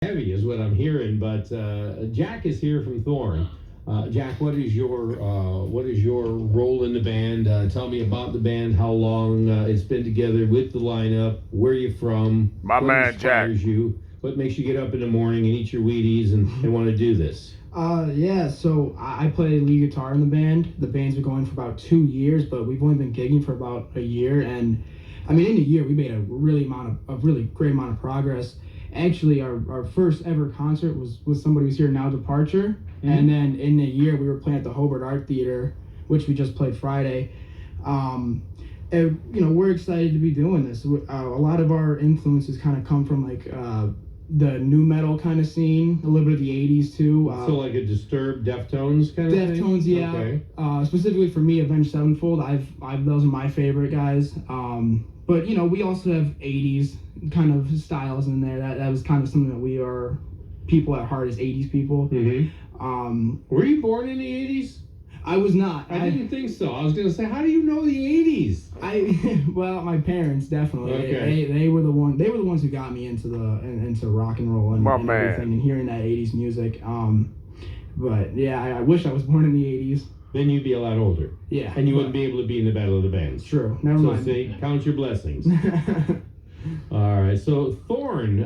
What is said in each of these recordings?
Heavy is what I'm hearing, but Jack is here from Thorn. Jack, what is your role in the band? Tell me about the band, how long it's been together with the lineup, where you from, My what man Jack. inspires you, what makes you get up in the morning and eat your Wheaties and want to do this. So I play lead guitar in the band. The band's been going for about 2 years, but we've only been gigging for about a year. And I mean, in a year, we made a really great amount of progress. Actually, our first ever concert was with somebody who's here now, Departure. Mm-hmm. And then in a year, we were playing at the Hobart Art Theater, which we just played Friday. And we're excited to be doing this. A lot of our influences kind of come from the new metal kind of scene, a little bit of the 80s too. So like a Disturbed, Deftones kind of thing? Deftones, yeah. Okay. Specifically for me, Avenged Sevenfold, those are my favorite guys. But we also have 80s kind of styles in there. That was kind of something that we are people at heart as 80s people. Mm-hmm. Were you born in the 80s? I was not. I didn't think so. I was going to say, how do you know the 80s? Well, my parents definitely. Okay. They were the ones who got me into rock and roll and everything, and hearing that 80s music. But yeah, I wish I was born in the 80s. Then you'd be a lot older. Yeah. And you wouldn't be able to be in the Battle of the Bands. True. Never mind. So count your blessings. All right. So Thorn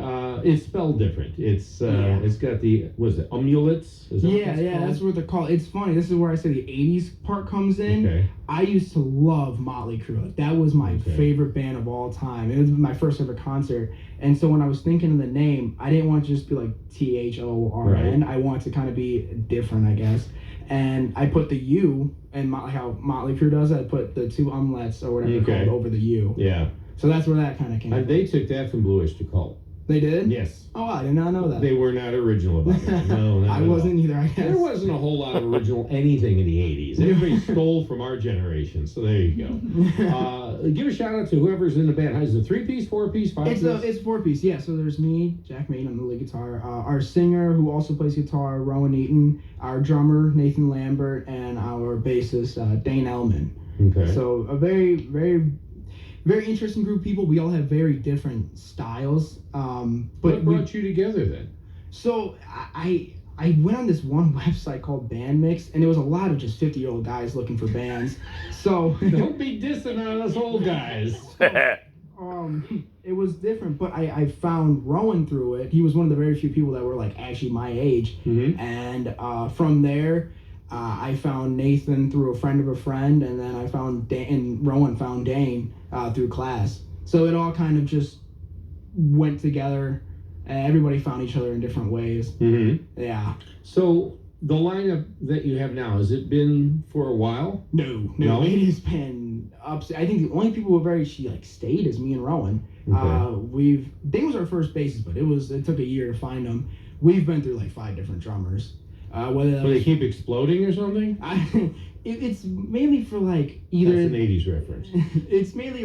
is spelled different. It's got the, was it amulets? Is that that's what they're called. It's funny. This is where I say the 80s part comes in. Okay. I used to love Motley Crue. Like, that was my favorite band of all time. It was my first ever concert. And so when I was thinking of the name, I didn't want to just be like THORN. Right. I wanted to kind of be different, I guess. And I put the U, and how Motley Crue does it, I put the two umlets or whatever they're called over the U. Yeah. So that's where that kind of came from. And they took that from Blue Oyster Cult. They did? Yes. Oh, I did not know that. They were not original about it. No, not I wasn't either, I guess. There wasn't a whole lot of original anything in the 80s. Everybody stole from our generation, so there you go. Give a shout out to whoever's in the band. Is it 3-piece, 4-piece, 5-piece? It's 4-piece, yeah. So there's me, Jack Maiden, on the lead guitar. Our singer, who also plays guitar, Rowan Eaton. Our drummer, Nathan Lambert. And our bassist, Dane Ellman. Okay. So a very, very... very interesting group of people. We all have very different styles. What brought you together then? So I went on this one website called Bandmix, and it was a lot of just 50-year-old guys looking for bands. So don't be dissing on us old guys. It was different, but I found Rowan through it. He was one of the very few people that were like actually my age, and from there. I found Nathan through a friend of a friend, and then I found and Rowan found Dane through class. So it all kind of just went together, and everybody found each other in different ways. Mm-hmm. Yeah. So the lineup that you have now, has it been for a while? No. It has been up. I think the only people who have actually stayed is me and Rowan. Okay. Dane was our first bassist, but it took a year to find him. We've been through 5 different drummers. Whether they keep exploding or something? It's mainly for either... That's an 80s reference. It's mainly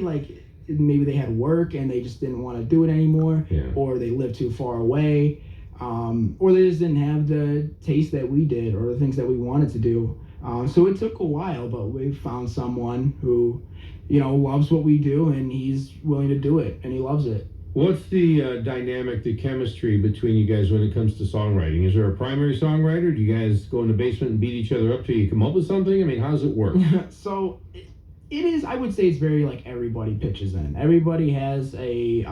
maybe they had work and they just didn't want to do it anymore, or they lived too far away, or they just didn't have the taste that we did or the things that we wanted to do. So it took a while, but we found someone who, loves what we do, and he's willing to do it, and he loves it. What's the dynamic, the chemistry between you guys when it comes to songwriting? Is there a primary songwriter? Do you guys go in the basement and beat each other up till you come up with something? I mean, how does it work? So it is, I would say it's very everybody pitches in. Everybody has a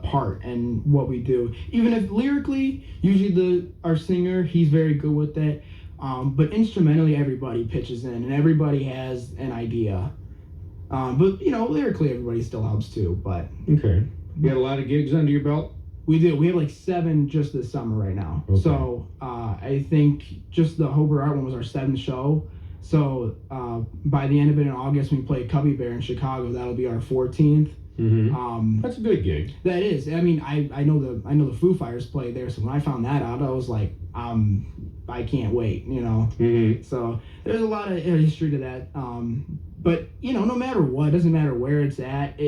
part in what we do. Even if lyrically, usually our singer, he's very good with that. But instrumentally, everybody pitches in, and everybody has an idea. But, lyrically, everybody still helps too. But okay. You got a lot of gigs under your belt? We do. We have 7 just this summer right now. Okay. So I think just the Hobart Art one was our 7th show. So by the end of it in August, when we play Cubby Bear in Chicago, that'll be our 14th. Mm-hmm. That's a good gig. That is. I mean, I know the Foo Fighters play there. So when I found that out, I was like, I can't wait. Mm-hmm. So there's a lot of history to that. But no matter what, it doesn't matter where it's at.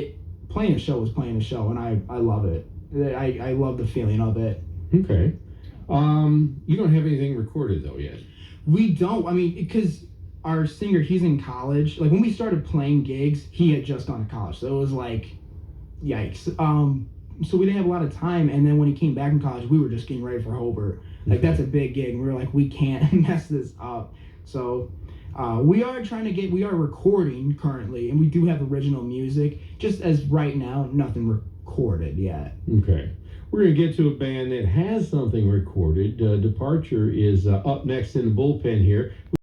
Playing a show is playing a show, and I love it. I love the feeling of it. Okay. You don't have anything recorded though yet. We don't. I mean, because our singer, he's in college. When we started playing gigs, he had just gone to college, so it was yikes. so we didn't have a lot of time. And then when he came back from college, we were just getting ready for Hobart. Like Okay. that's a big gig. And we were like, we can't mess this up. So we are we are recording currently, and we do have original music. Just as right now, nothing recorded yet. Okay. We're going to get to a band that has something recorded. Departure is up next in the bullpen here.